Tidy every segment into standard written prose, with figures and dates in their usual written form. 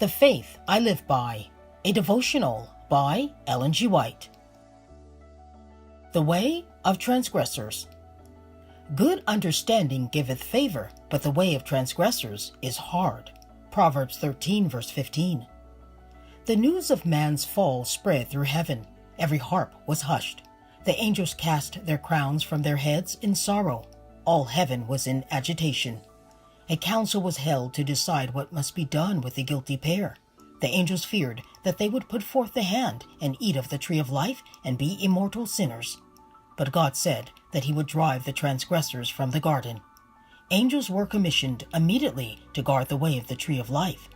The Faith I Live By, a devotional by Ellen G. White. The Way of Transgressors. Good understanding giveth favor, but the way of transgressors is hard. Proverbs 13, verse 15. The news of man's fall spread through heaven. Every harp was hushed. The angels cast their crowns from their heads in sorrow. All heaven was in agitation. A council was held to decide what must be done with the guilty pair. The angels feared that they would put forth the hand and eat of the tree of life and be immortal sinners. But God said that he would drive the transgressors from the garden. Angels were commissioned immediately to guard the way of the tree of life.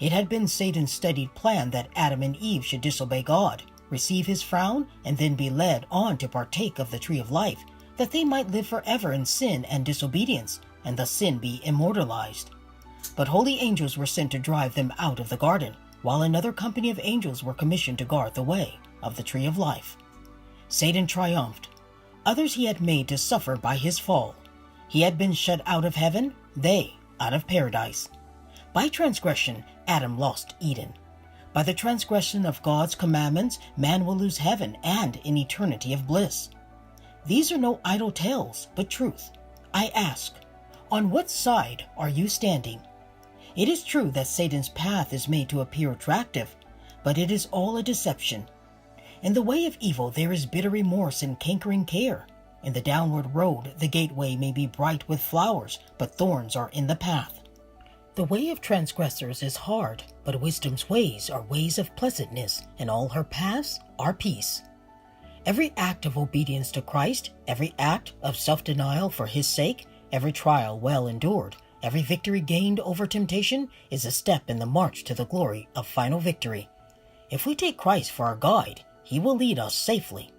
It had been Satan's studied plan that Adam and Eve should disobey God, receive his frown, and then be led on to partake of the tree of life, that they might live forever in sin and disobedience, and thus sin be immortalized. But holy angels were sent to drive them out of the garden, while another company of angels were commissioned to guard the way of the tree of life. Satan triumphed. Others he had made to suffer by his fall. He had been shut out of heaven, they out of paradise. By transgression, Adam lost Eden. By the transgression of God's commandments, man will lose heaven and an eternity of bliss. These are no idle tales, but truth. I ask, on what side are you standing? It is true that Satan's path is made to appear attractive, but it is all a deception. In the way of evil there is bitter remorse and cankering care. In the downward road the gateway may be bright with flowers, but thorns are in the path. The way of transgressors is hard, but wisdom's ways are ways of pleasantness, and all her paths are peace. Every act of obedience to Christ, every act of self-denial for his sake, every trial well endured, every victory gained over temptation is a step in the march to the glory of final victory. If we take Christ for our guide, he will lead us safely.